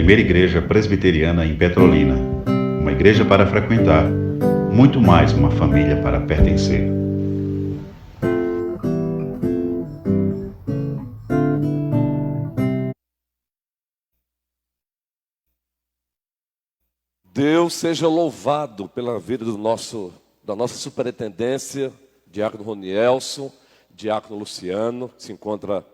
primeira igreja presbiteriana em Petrolina. Uma igreja para frequentar, muito mais uma família para pertencer. Deus seja louvado pela vida da nossa superintendência, diácono Ronielson, diácono Luciano, que se encontra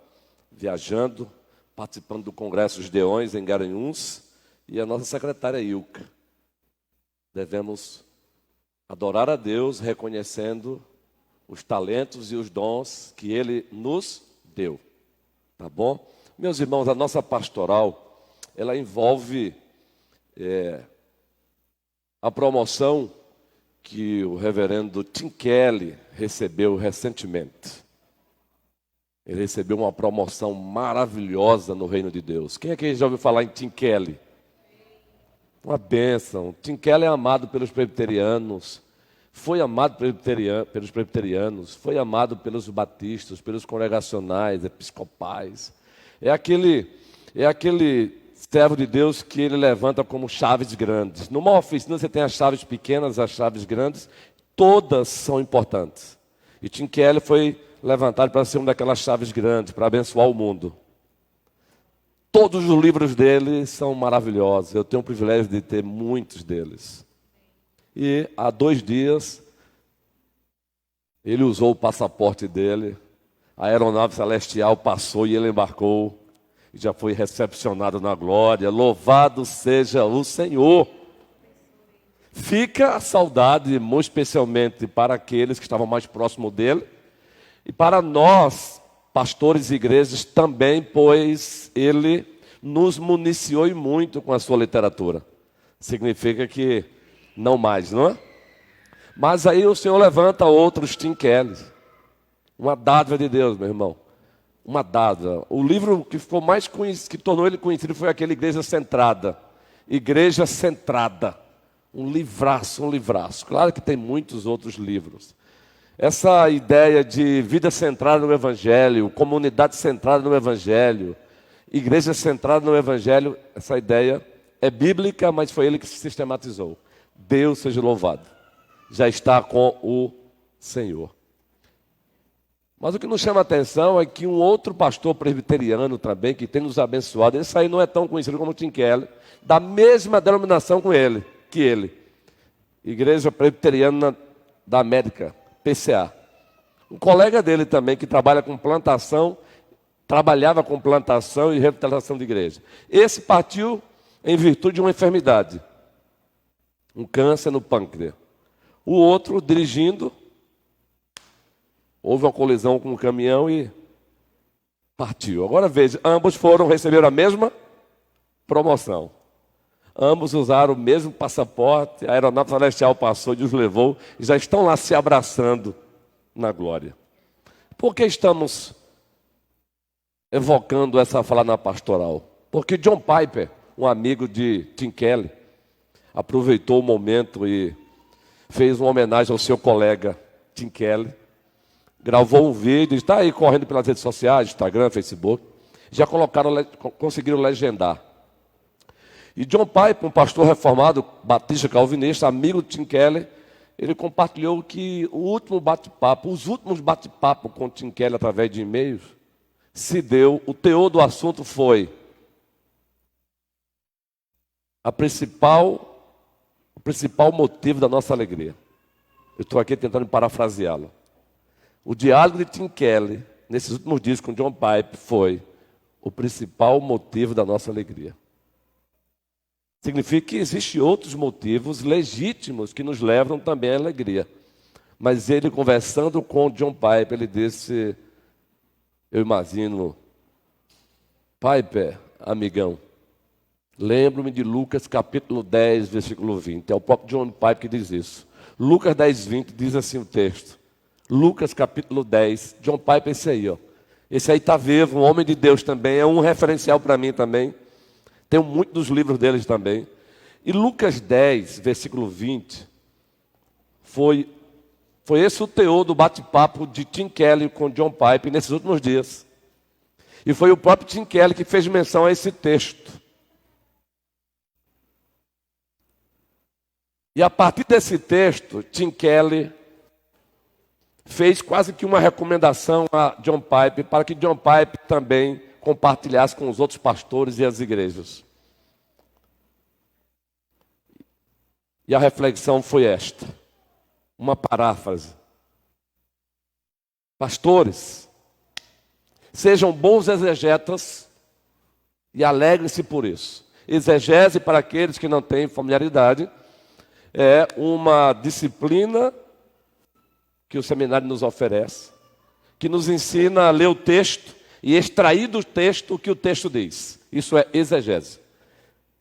viajando, participando do Congresso dos Deões em Garanhuns, e a nossa secretária Ilka. Devemos adorar a Deus reconhecendo os talentos e os dons que Ele nos deu. Tá bom? Meus irmãos, a nossa pastoral, ela envolve a promoção que o reverendo Tim Kelly recebeu recentemente. Ele recebeu uma promoção maravilhosa no reino de Deus. Quem aqui já ouviu falar em Tim Kelly? Uma bênção. Tim Kelly é amado pelos presbiterianos, foi amado pelos presbiterianos, foi amado pelos batistas, pelos congregacionais, episcopais. É aquele servo de Deus que ele levanta como chaves grandes. Numa oficina você tem as chaves pequenas, as chaves grandes, todas são importantes. E Tim Kelly foi levantado para ser uma daquelas chaves grandes, para abençoar o mundo. Todos os livros dele são maravilhosos. Eu tenho o privilégio de ter muitos deles. E há 2 dias, ele usou o passaporte dele, a aeronave celestial passou e ele embarcou, e já foi recepcionado na glória. Louvado seja o Senhor. Fica a saudade, muito especialmente para aqueles que estavam mais próximos dele, e para nós, pastores e igrejas também, pois ele nos municiou muito com a sua literatura. Significa que não mais, não é? Mas aí o Senhor levanta outros Tim Kelly. Uma dádiva de Deus, meu irmão. Uma dádiva. O livro que ficou mais conhecido, que tornou ele conhecido, foi aquele Igreja Centrada. Igreja Centrada. Um livraço, um livraço. Claro que tem muitos outros livros. Essa ideia de vida centrada no Evangelho, comunidade centrada no Evangelho, igreja centrada no Evangelho, essa ideia é bíblica, mas foi ele que se sistematizou. Deus seja louvado. Já está com o Senhor. Mas o que nos chama a atenção é que um outro pastor presbiteriano também, que tem nos abençoado, esse aí não é tão conhecido como Tim Kelly, da mesma denominação que ele. Igreja Presbiteriana da América, PCA. Um colega dele também, que trabalhava com plantação e revitalização de igreja. Esse partiu em virtude de uma enfermidade, um câncer no pâncreas. O outro, dirigindo, houve uma colisão com um caminhão e partiu. Agora veja, ambos receberam a mesma promoção. Ambos usaram o mesmo passaporte, a aeronave celestial passou e os levou, e já estão lá se abraçando na glória. Por que estamos evocando essa fala na pastoral? Porque John Piper, um amigo de Tim Kelly, aproveitou o momento e fez uma homenagem ao seu colega Tim Kelly, gravou um vídeo, está aí correndo pelas redes sociais, Instagram, Facebook, já conseguiram legendar. E John Piper, um pastor reformado, batista calvinista, amigo de Tim Kelly, ele compartilhou que os últimos bate-papo com Tim Kelly através de e-mails, o teor do assunto foi o principal motivo da nossa alegria. Eu estou aqui tentando parafraseá-lo. O diálogo de Tim Kelly, nesses últimos dias com John Piper, foi o principal motivo da nossa alegria. Significa que existem outros motivos legítimos que nos levam também à alegria. Mas ele, conversando com John Piper, ele disse, eu imagino, Piper, amigão, lembro-me de Lucas capítulo 10, versículo 20. É o próprio John Piper que diz isso. Lucas 10, 20 diz assim o texto. Lucas capítulo 10, John Piper, esse aí, ó. Esse aí está vivo, um homem de Deus também, é um referencial para mim também. Tenho muito dos livros deles também. E Lucas 10, versículo 20, foi esse o teor do bate-papo de Tim Kelly com John Piper nesses últimos dias. E foi o próprio Tim Kelly que fez menção a esse texto. E a partir desse texto, Tim Keller fez quase que uma recomendação a John Piper para que John Piper também compartilhasse com os outros pastores e as igrejas. E a reflexão foi esta, uma paráfrase. Pastores, sejam bons exegetas e alegrem-se por isso. Exegese, para aqueles que não têm familiaridade, é uma disciplina que o seminário nos oferece, que nos ensina a ler o texto e extrair do texto o que o texto diz. Isso é exegese.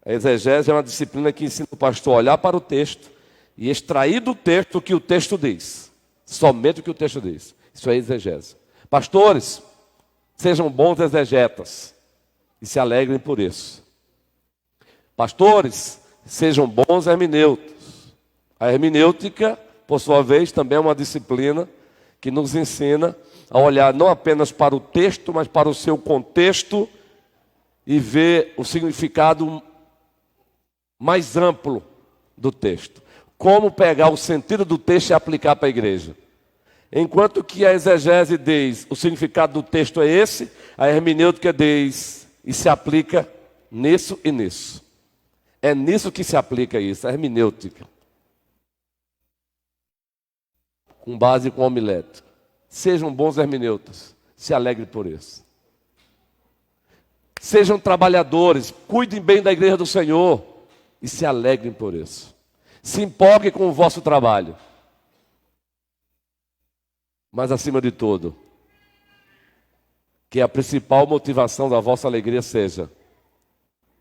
A exegese é uma disciplina que ensina o pastor a olhar para o texto e extrair do texto o que o texto diz. Somente o que o texto diz. Isso é exegese. Pastores, sejam bons exegetas e se alegrem por isso. Pastores, sejam bons hermeneutas. A hermenêutica, por sua vez, também é uma disciplina que nos ensina a olhar não apenas para o texto, mas para o seu contexto e ver o significado mais amplo do texto. Como pegar o sentido do texto e aplicar para a igreja. Enquanto que a exegese diz o significado do texto é esse, a hermenêutica diz e se aplica nisso e nisso. É nisso que se aplica isso, a hermenêutica. Com base com homilética. Sejam bons hermeneutas, se alegrem por isso. Sejam trabalhadores, cuidem bem da igreja do Senhor e se alegrem por isso. Se empolguem com o vosso trabalho. Mas acima de tudo, que a principal motivação da vossa alegria seja: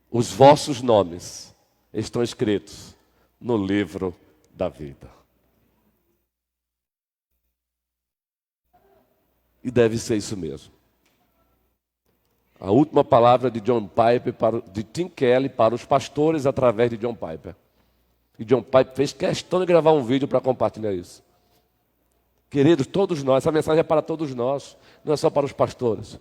os vossos nomes estão escritos no livro da vida. E deve ser isso mesmo. A última palavra de John Piper, de Tim Keller para os pastores através de John Piper. E John Piper fez questão de gravar um vídeo para compartilhar isso. Queridos, todos nós, essa mensagem é para todos nós, não é só para os pastores.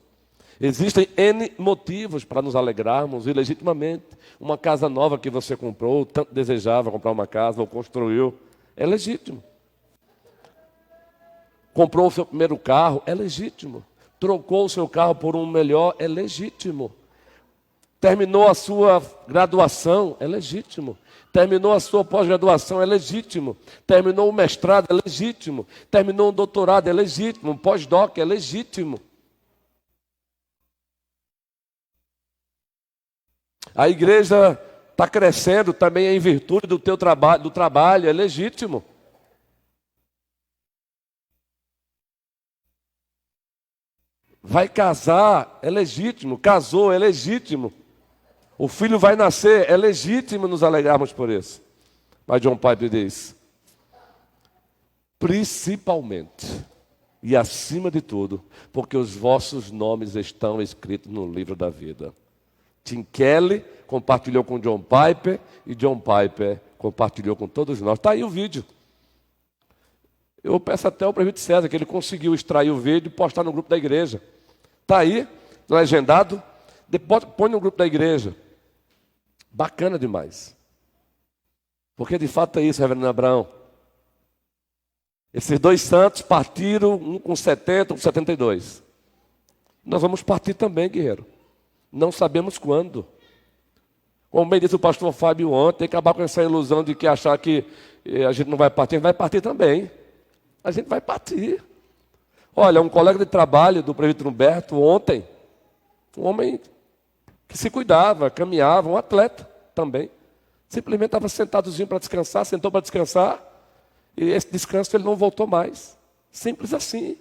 Existem N motivos para nos alegrarmos ilegitimamente. Uma casa nova que você comprou, tanto desejava comprar uma casa ou construiu, é legítimo. Comprou o seu primeiro carro, é legítimo. Trocou o seu carro por um melhor, é legítimo. Terminou a sua graduação, é legítimo. Terminou a sua pós-graduação, é legítimo. Terminou o mestrado, é legítimo. Terminou um doutorado, é legítimo. Um pós-doc, é legítimo. A igreja está crescendo também em virtude do teu trabalho, é legítimo. Vai casar, é legítimo. Casou, é legítimo. O filho vai nascer, é legítimo nos alegrarmos por isso. Mas John Piper diz: principalmente e acima de tudo, porque os vossos nomes estão escritos no livro da vida. Tim Keller compartilhou com John Piper e John Piper compartilhou com todos nós. Está aí o vídeo. Eu peço até ao prefeito César que ele conseguiu extrair o vídeo e postar no grupo da igreja. Está aí, legendado. Depois põe no grupo da igreja. Bacana demais. Porque de fato é isso, reverendo Abraão. Esses dois santos partiram, um com 70, um com 72. Nós vamos partir também, guerreiro. Não sabemos quando. Como bem disse o pastor Fábio ontem, tem que acabar com essa ilusão de que achar que a gente não vai partir. A gente vai partir também. A gente vai partir. Olha, um colega de trabalho do prefeito Humberto ontem, um homem que se cuidava, caminhava, um atleta também. Simplesmente estava sentadozinho para descansar, sentou para descansar, e esse descanso ele não voltou mais. Simples assim.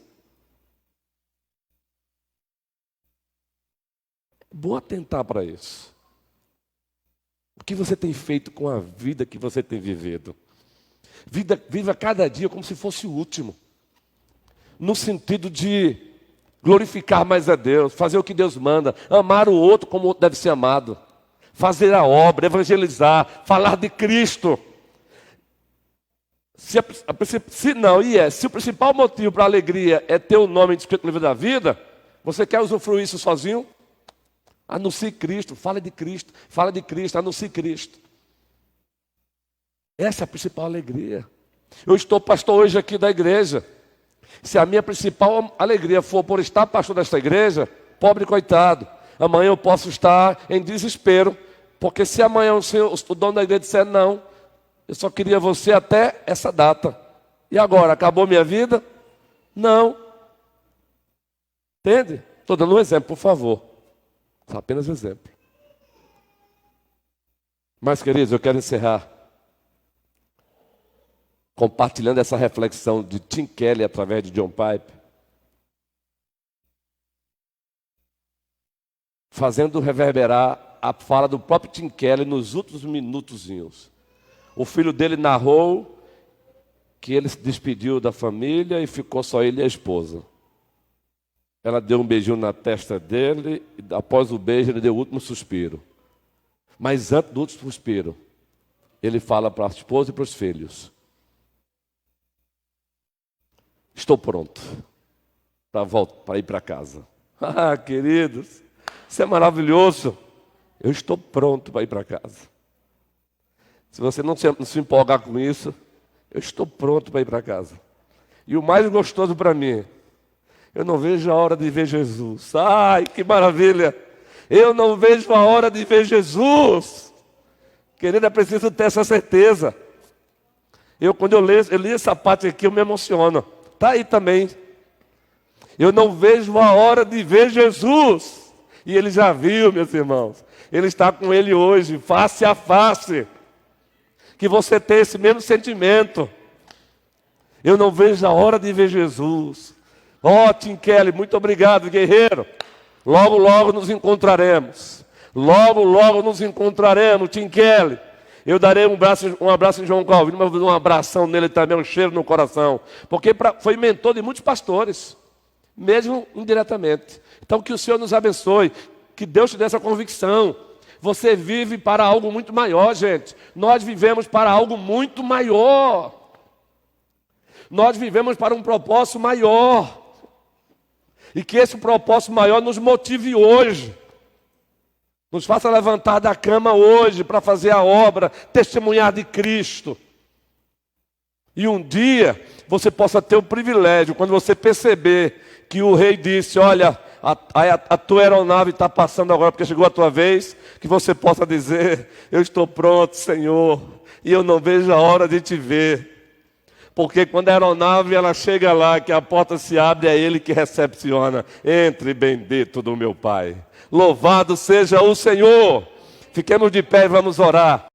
É bom atentar para isso. O que você tem feito com a vida que você tem vivido? Viva cada dia como se fosse o último. No sentido de glorificar mais a Deus, fazer o que Deus manda, amar o outro como o outro deve ser amado, fazer a obra, evangelizar, falar de Cristo. Se o principal motivo para a alegria é ter o nome escrito no livro da vida, você quer usufruir isso sozinho? Anuncie Cristo, fale de Cristo, anuncie Cristo. Essa é a principal alegria. Eu estou pastor hoje aqui da igreja. Se a minha principal alegria for por estar pastor desta igreja, pobre coitado, amanhã eu posso estar em desespero, porque se amanhã o dono da igreja disser não, eu só queria você até essa data. E agora, acabou minha vida? Não. Entende? Estou dando um exemplo, por favor. Só apenas exemplo. Mas, queridos, eu quero encerrar compartilhando essa reflexão de Tim Keller através de John Piper, fazendo reverberar a fala do próprio Tim Keller nos últimos minutozinhos. O filho dele narrou que ele se despediu da família e ficou só ele e a esposa. Ela deu um beijinho na testa dele e após o beijo ele deu o último suspiro. Mas antes do último suspiro, ele fala para a esposa e para os filhos: estou pronto para ir para casa. Ah, queridos, isso é maravilhoso. Eu estou pronto para ir para casa. Se você não se empolgar com isso, eu estou pronto para ir para casa. E o mais gostoso para mim, eu não vejo a hora de ver Jesus. Ai, que maravilha! Eu não vejo a hora de ver Jesus. Querido, é preciso ter essa certeza. Quando eu li essa parte aqui, eu me emociono. Está aí também. Eu não vejo a hora de ver Jesus. E ele já viu, meus irmãos. Ele está com ele hoje, face a face. Que você tenha esse mesmo sentimento. Eu não vejo a hora de ver Jesus. Tim Keller, muito obrigado, guerreiro. Logo, logo nos encontraremos. Logo, logo nos encontraremos, Tim Keller. Eu darei um abraço em João Calvino, mas vou dar um abração nele também, um cheiro no coração. Porque foi mentor de muitos pastores, mesmo indiretamente. Então que o Senhor nos abençoe, que Deus te dê essa convicção. Você vive para algo muito maior, gente. Nós vivemos para algo muito maior. Nós vivemos para um propósito maior. E que esse propósito maior nos motive hoje. Nos faça levantar da cama hoje para fazer a obra, testemunhar de Cristo. E um dia você possa ter o privilégio, quando você perceber que o rei disse: olha, a tua aeronave está passando agora porque chegou a tua vez, que você possa dizer: eu estou pronto, Senhor, e eu não vejo a hora de te ver. Porque quando a aeronave ela chega lá, que a porta se abre, é Ele que recepciona. Entre, bendito do meu Pai. Louvado seja o Senhor. Fiquemos de pé e vamos orar.